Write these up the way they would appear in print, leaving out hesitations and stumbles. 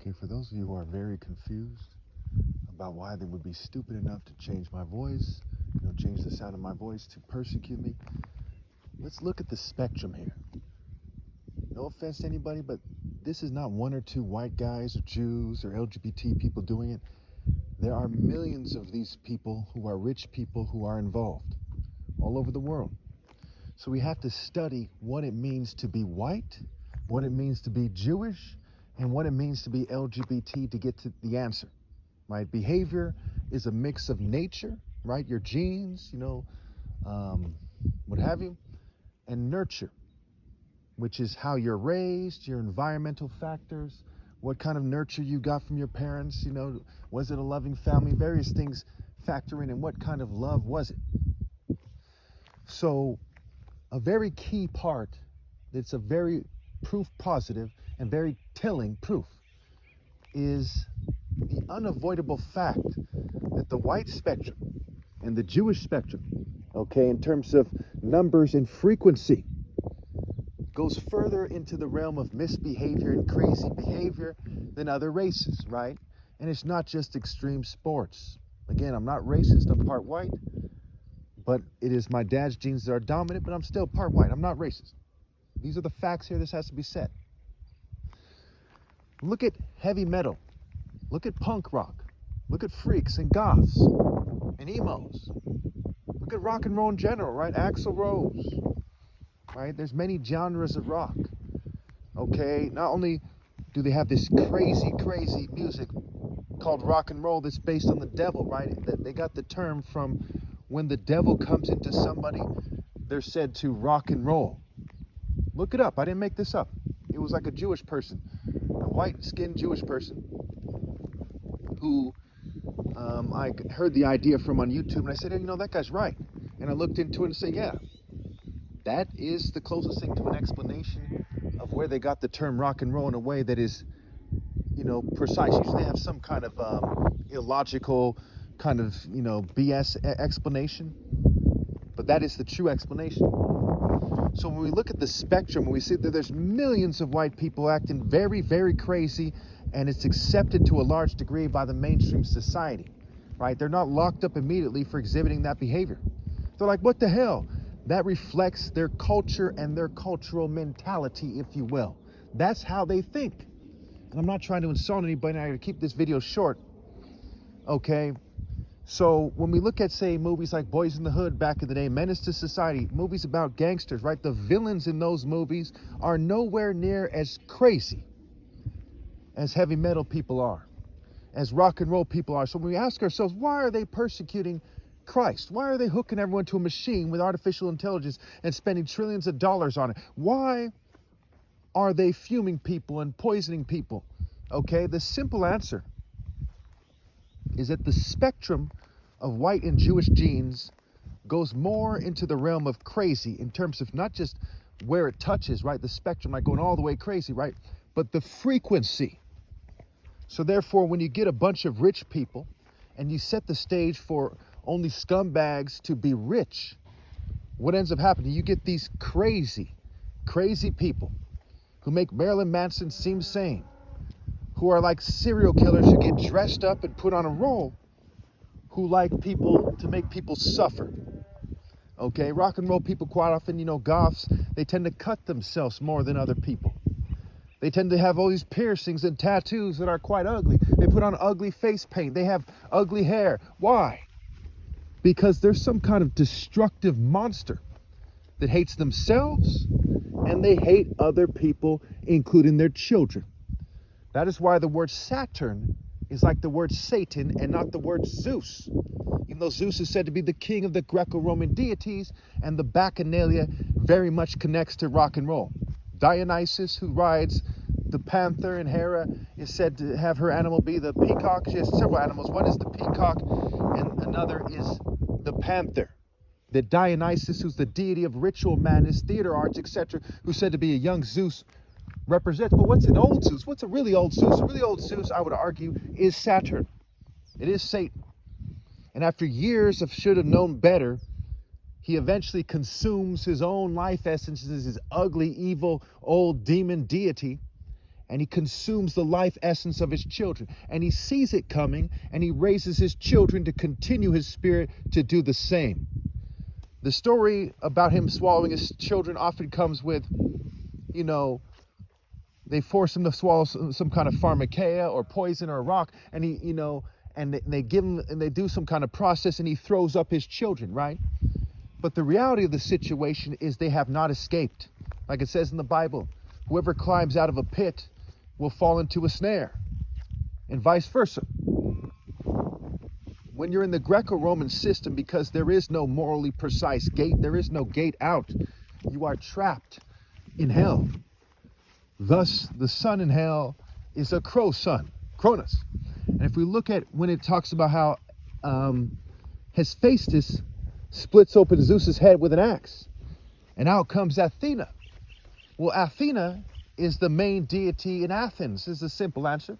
Okay, for those of you who are very confused about why they would be stupid enough to change my voice, change the sound of my voice to persecute me, let's look at the spectrum here. No offense to anybody, but this is not one or two white guys or Jews or LGBT people doing it. There are millions of these people who are rich people who are involved all over the world. So we have to study what it means to be white, what it means to be Jewish, and what it means to be LGBT to get to the answer, right? Behavior is a mix of nature, right? Your genes, what have you, and nurture, which is how you're raised, your environmental factors, what kind of nurture you got from your parents, was it a loving family? Various things factor in, and what kind of love was it? So a very key part that's a very proof positive and very telling proof is the unavoidable fact that the white spectrum and the Jewish spectrum, in terms of numbers and frequency, goes further into the realm of misbehavior and crazy behavior than other races, right? And it's not just extreme sports. Again, I'm not racist, I'm part white, but it is my dad's genes that are dominant, but I'm still part white, I'm not racist. These are the facts here, this has to be said. Look at heavy metal, look at punk rock, look at freaks and goths and emos. Look at rock and roll in general, right? Axl Rose, right? There's many genres of rock, okay? Not only do they have this crazy music called rock and roll that's based on the devil, right? They got the term from when the devil comes into somebody, they're said to rock and roll. Look it up, I didn't make this up. It was like a Jewish person, a white-skinned Jewish person who I heard the idea from on YouTube, and I said, that guy's right. And I looked into it and said, yeah, that is the closest thing to an explanation of where they got the term rock and roll in a way that is, precise. Usually they have some kind of illogical kind of, BS explanation, but that is the true explanation. So when we look at the spectrum, we see that there's millions of white people acting very, very crazy, and it's accepted to a large degree by the mainstream society, right? They're not locked up immediately for exhibiting that behavior. They're like, what the hell? That reflects their culture and their cultural mentality, if you will. That's how they think. And I'm not trying to insult anybody, I gotta keep this video short, okay? So when we look at, say, movies like Boys in the Hood back in the day, Menace to Society, movies about gangsters, right? The villains in those movies are nowhere near as crazy as heavy metal people are, as rock and roll people are. So when we ask ourselves, why are they persecuting Christ? Why are they hooking everyone to a machine with artificial intelligence and spending trillions of dollars on it? Why are they fuming people and poisoning people? Okay, the simple answer is that the spectrum of white and Jewish genes goes more into the realm of crazy in terms of not just where it touches, right? The spectrum, like going all the way crazy, right? But the frequency. So therefore, when you get a bunch of rich people and you set the stage for only scumbags to be rich, what ends up happening? You get these crazy people who make Marilyn Manson seem sane, who are like serial killers who get dressed up and put on a role, who like people to make people suffer. Okay, rock and roll people quite often, goths, they tend to cut themselves more than other people. They tend to have all these piercings and tattoos that are quite ugly. They put on ugly face paint. They have ugly hair. Why? Because there's some kind of destructive monster that hates themselves and they hate other people, including their children. That is why the word Saturn is like the word Satan and not the word Zeus. Even though Zeus is said to be the king of the Greco-Roman deities, and the Bacchanalia very much connects to rock and roll. Dionysus, who rides the panther, and Hera is said to have her animal be the peacock. She has several animals. One is the peacock and another is the panther. The Dionysus, who's the deity of ritual madness, theater arts, etc., who's said to be a young Zeus, represents. But what's an old Zeus? What's a really old Zeus? A really old Zeus, I would argue, is Saturn. It is Satan. And after years of should have known better, he eventually consumes his own life essence as his ugly, evil, old demon deity. and he consumes the life essence of his children. And he sees it coming, and he raises his children to continue his spirit to do the same. The story about him swallowing his children often comes with, you know, they force him to swallow some kind of pharmakeia or poison or a rock, and he, you know, and they give him, and they do some kind of process, and he throws up his children, right? But the reality of the situation is they have not escaped. Like it says in the Bible, whoever climbs out of a pit will fall into a snare, and vice versa. When you're in the Greco-Roman system, because there is no morally precise gate, there is no gate out, you are trapped in hell. Thus, the sun in hell is a crow sun, Cronus. And if we look at when it talks about how Hephaestus splits open Zeus's head with an axe, and out comes Athena. Well, Athena is the main deity in Athens, is the simple answer.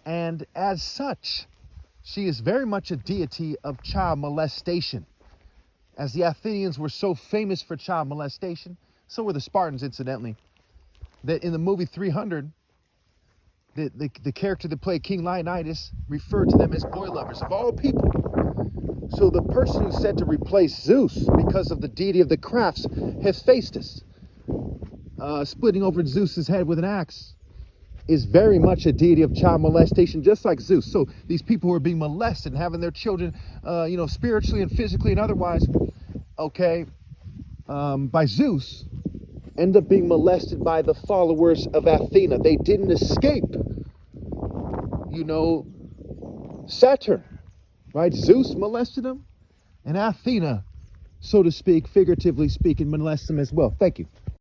And as such, she is very much a deity of child molestation. As the Athenians were so famous for child molestation, so were the Spartans, incidentally, that in the movie 300, the character that played King Leonidas referred to them as boy lovers of all people. So the person who's said to replace Zeus because of the deity of the crafts, Hephaestus, splitting open Zeus's head with an axe, is very much a deity of child molestation, just like Zeus. So these people who are being molested and having their children, you know, spiritually and physically and otherwise, okay, by Zeus, end up being molested by the followers of Athena. They didn't escape, you know, Saturn, right? Zeus molested them, and Athena, so to speak, figuratively speaking, molested them as well. Thank you.